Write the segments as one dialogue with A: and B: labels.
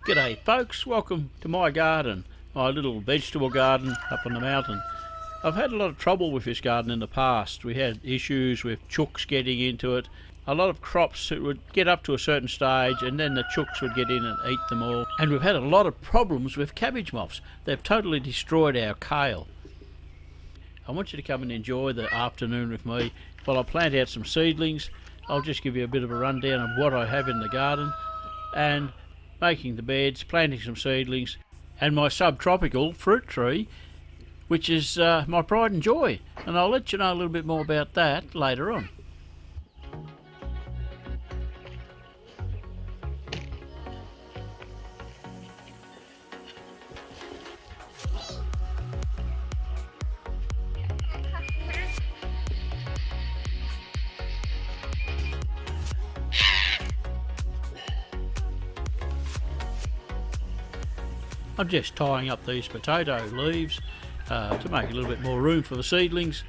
A: G'day folks, welcome to my garden, my little vegetable garden up on the mountain. I've had a lot of trouble with this garden in the past. We had issues with chooks getting into it. A lot of crops that would get up to a certain stage and then the chooks would get in and eat them all. And we've had a lot of problems with cabbage moths. They've totally destroyed our kale. I want you to come and enjoy the afternoon with me while I plant out some seedlings. I'll just give you a bit of a rundown of what I have in the garden and making the beds, planting some seedlings, and my subtropical fruit tree, which is my pride and joy. And I'll let you know a little bit more about that later on. I'm just tying up these potato leaves to make a little bit more room for the seedlings.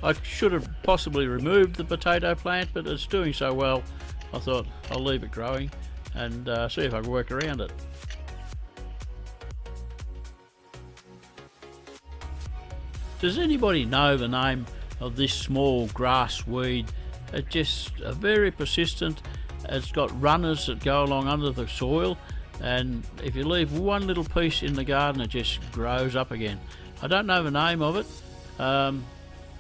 A: I should have possibly removed the potato plant, but it's doing so well I thought I'll leave it growing and see if I can work around it. Does anybody know the name of this small grass weed? It's just very persistent. It's got runners that go along under the soil, and if you leave one little piece in the garden it just grows up again. I don't know the name of it.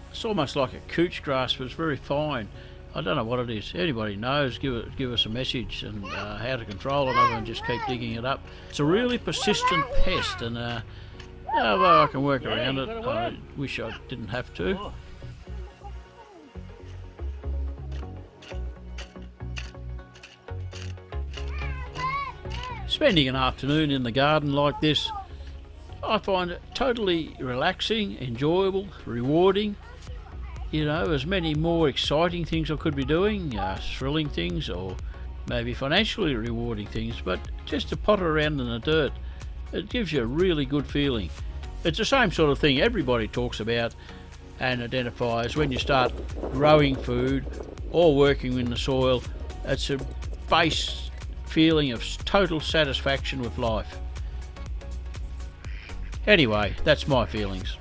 A: It's almost like a couch grass, but it's very fine. I don't know what it is. Anybody knows, give us a message and how to control it other than just keep digging it up. It's a really persistent pest, and well, I can work around it. I wish I didn't have to. Spending an afternoon in the garden like this, I find it totally relaxing, enjoyable, rewarding. You know, there's many more exciting things I could be doing, thrilling things, or maybe financially rewarding things, but just to potter around in the dirt, it gives you a really good feeling. It's the same sort of thing everybody talks about and identifies when you start growing food or working in the soil. It's a base feeling of total satisfaction with life. Anyway, that's my feelings.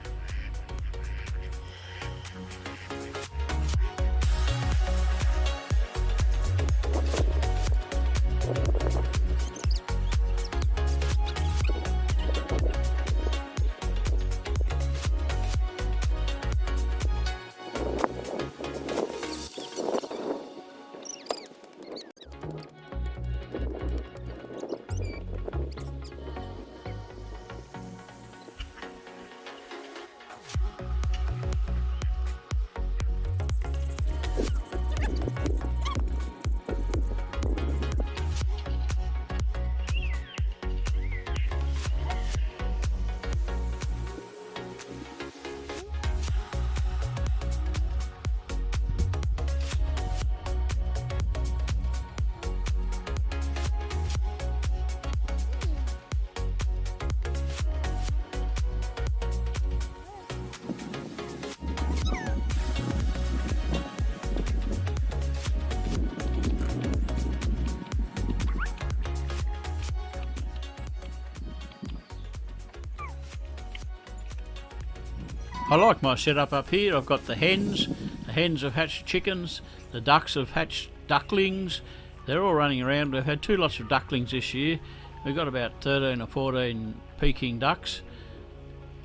A: I like my setup up here. I've got the hens. The hens have hatched chickens. The ducks have hatched ducklings. They're all running around. We've had 2 lots of ducklings this year. We've got about 13 or 14 Peking ducks.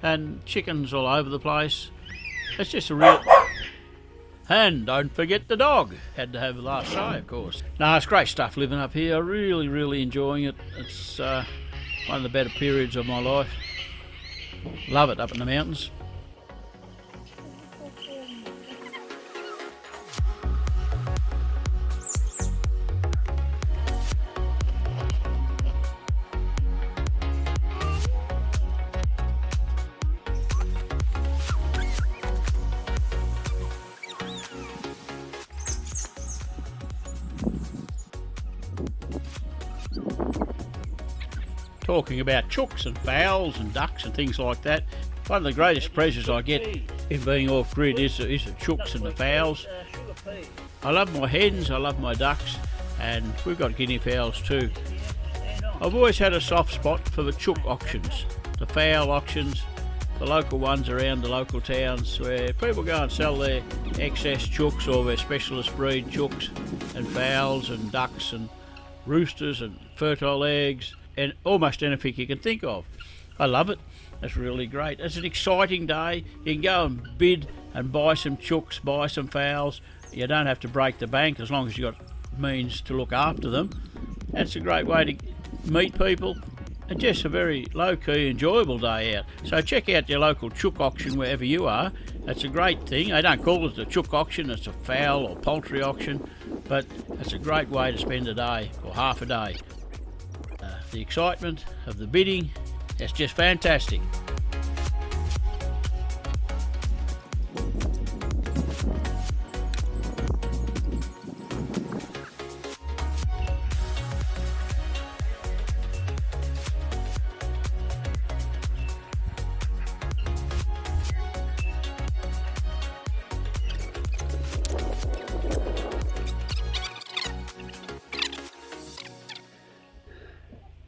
A: And chickens all over the place. It's just a real... And don't forget the dog. Had to have the last say, of course. No, it's great stuff living up here. I'm really enjoying it. It's one of the better periods of my life. Love it up in the mountains. Talking about chooks and fowls and ducks and things like that, one of the greatest pleasures I get in being off-grid is the chooks and the fowls. I love my hens, I love my ducks, and we've got guinea fowls too. I've always had a soft spot for the chook auctions, the fowl auctions, the local ones around the local towns where people go and sell their excess chooks or their specialist breed chooks and fowls and ducks and roosters and fertile eggs and almost anything you can think of. I love it. It's really great. It's an exciting day. You can go and bid and buy some chooks, buy some fowls. You don't have to break the bank as long as you've got means to look after them. It's a great way to meet people and just a very low-key, enjoyable day out. So check out your local chook auction wherever you are. It's a great thing. They don't call it a chook auction, it's a fowl or poultry auction, but it's a great way to spend a day or half a day. The excitement of the bidding, it's just fantastic.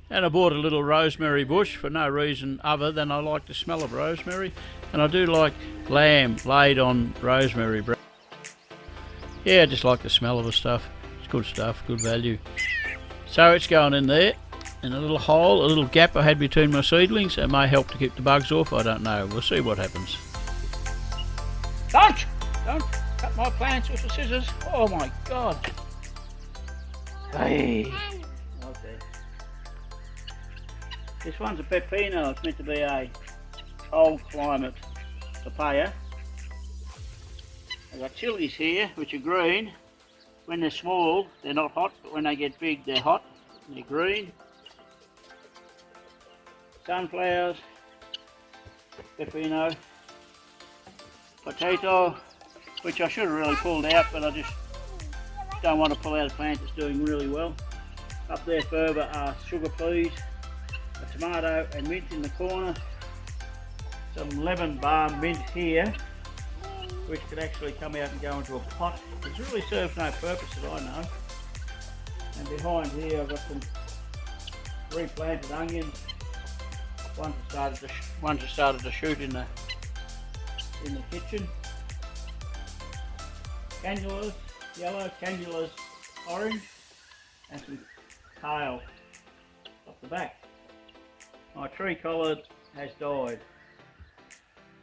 A: And I bought a little rosemary bush for no reason other than I like the smell of rosemary, and I do like lamb laid on rosemary bread. Yeah, I just like the smell of the stuff. It's good stuff, good value. So it's going in there, in a little hole, a little gap I had between my seedlings. It may help to keep the bugs off, I don't know. We'll see what happens. Don't cut my plants with the scissors. Oh my God. Hey. Okay. This one's a pepino. It's meant to be a cold climate papaya. I've got chilies here, which are green. When they're small, they're not hot, but when they get big, they're hot. They're green. Sunflowers, pepino, potato, which I should have really pulled out, but I just don't want to pull out a plant that's doing really well. Up there further are sugar peas, a tomato and mint in the corner, some lemon balm mint here, which could actually come out and go into a pot. It really serves no purpose that I know. And behind here I've got some replanted onions. Ones that started to shoot in the kitchen. Cannulas, yellow, cannulas, orange, and some kale off the back. My tree collard has died,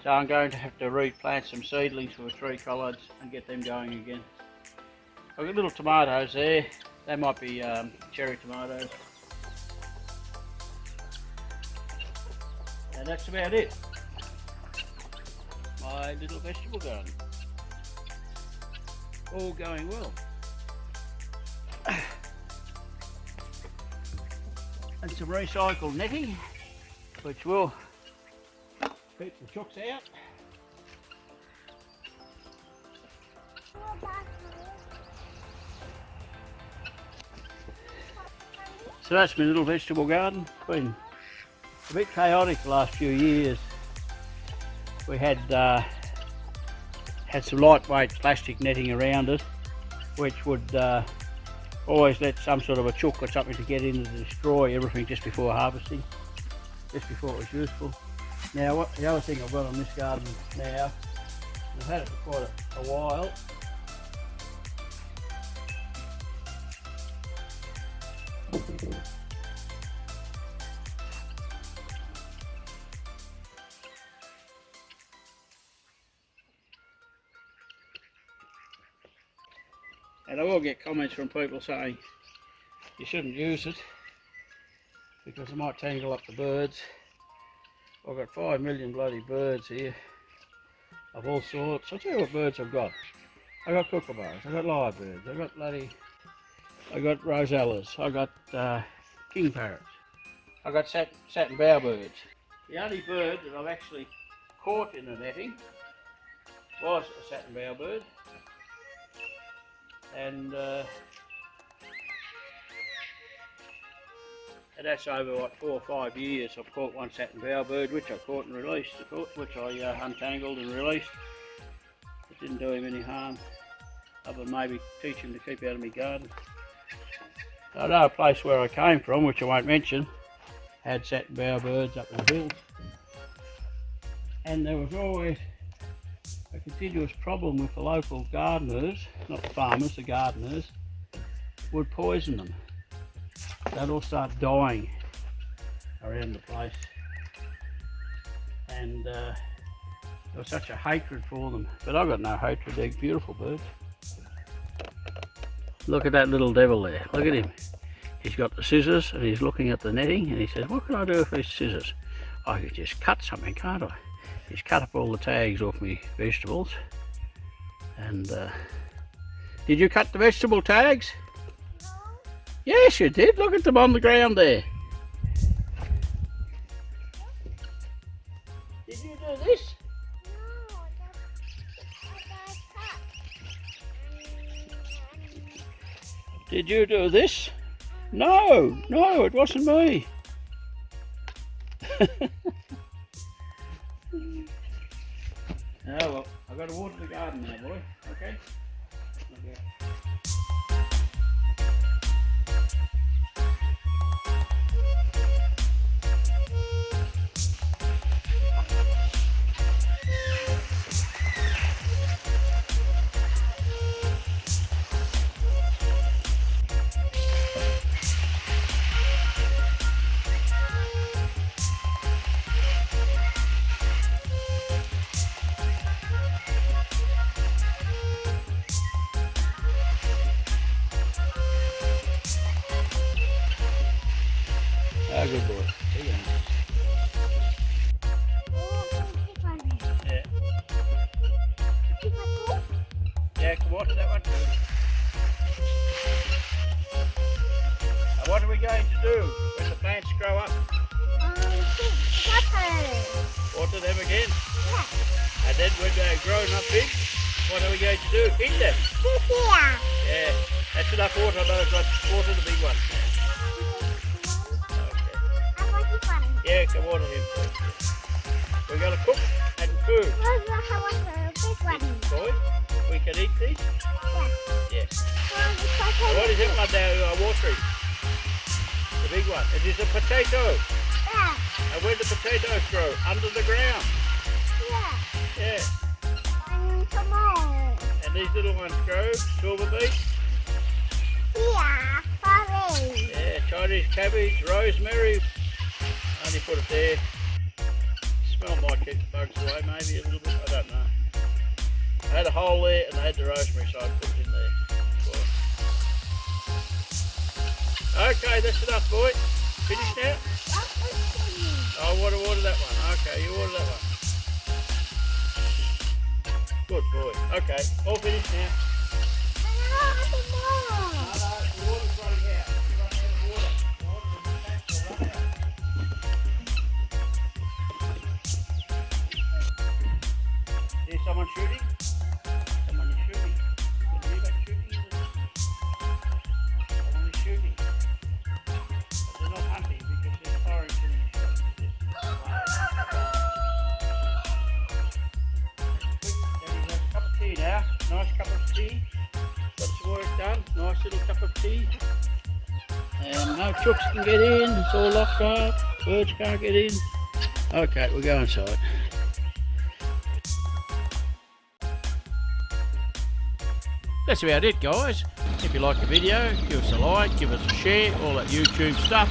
A: so I'm going to have to replant some seedlings for the tree collards and get them going again. I've got little tomatoes there. They might be cherry tomatoes. And that's about it. My little vegetable garden. All going well. And some recycled netting, which will keep the chooks out. So that's my little vegetable garden. It's been a bit chaotic the last few years. We had some lightweight plastic netting around it, which would always let some sort of a chook or something to get in and destroy everything just before harvesting, just before it was useful. Now the other thing I've got on this garden now, I've had it for quite a while. And I will get comments from people saying you shouldn't use it because it might tangle up the birds. I've got 5 million bloody birds here of all sorts. I'll tell you what birds I've got. I've got kookaburras, I've got lyrebirds, I've got rosellas, I've got king parrots, I've got satin bowerbirds. The only bird that I've actually caught in the netting was a satin bowerbird. And that's over what 4 or 5 years. I've caught one satin bowerbird, which I caught and released, which I untangled and released. It didn't do him any harm, other than maybe teach him to keep out of my garden. I know a place where I came from, which I won't mention, had satin bowerbirds up in the hills, and there was always a continuous problem with the local gardeners, not the farmers, the gardeners, would poison them. They'd all start dying around the place, and there was such a hatred for them. But I've got no hatred, they're beautiful birds. Look at that little devil there, look at him. He's got the scissors and he's looking at the netting and he says, what can I do with these scissors? I could just cut something, can't I? He's cut up all the tags off me vegetables. And did you cut the vegetable tags?
B: No.
A: Yes, you did. Look at them on the ground there. Did you do this?
B: No,
A: Did you do this? No, no, it wasn't me. Oh well, I've got to water the garden now, boy. Okay? Okay. Ah, good boy. There you go. Yeah. Yeah, can water that one too. Now what are we going to do when the plants grow up? Water them again?
B: Yeah.
A: And then when they're grown up big, what are we going to do? Feed them? Yeah. That's enough water, those ones. Water the big ones. Yeah, can water him. We're going to cook and food. Boy, we can eat these? Yes. And what is that one now you are watering? The big one. It is a potato.
B: Yeah.
A: And where do potatoes grow? Under the ground.
B: Yeah.
A: Yeah.
B: And tomorrow.
A: And these little ones grow, silver beet.
B: Yeah. Sorry.
A: Yeah, Chinese cabbage, rosemary. Only put it there. Smell might keep the bugs away, maybe a little bit, I don't know. I had a hole there and I had the rosemary, so I put it in there. Okay, that's enough, boy. Finished now? Oh, I want to water that one. Okay, you water that one. Good boy. Okay, all finished now. The water's running out. You're running out of water. There's someone shooting? Someone is shooting. Can you hear that shooting? Someone is shooting. But they're not hunting because they're firing from the shots. There is a cup of tea now. Nice cup of tea. Got some work done. Nice little cup of tea. And no chooks can get in. It's all locked up. Birds can't get in. Okay, we'll go inside. That's about it, guys. If you like the video, give us a like, give us a share, all that YouTube stuff,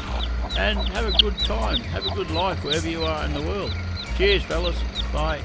A: and have a good time, have a good life wherever you are in the world. Cheers, fellas. Bye.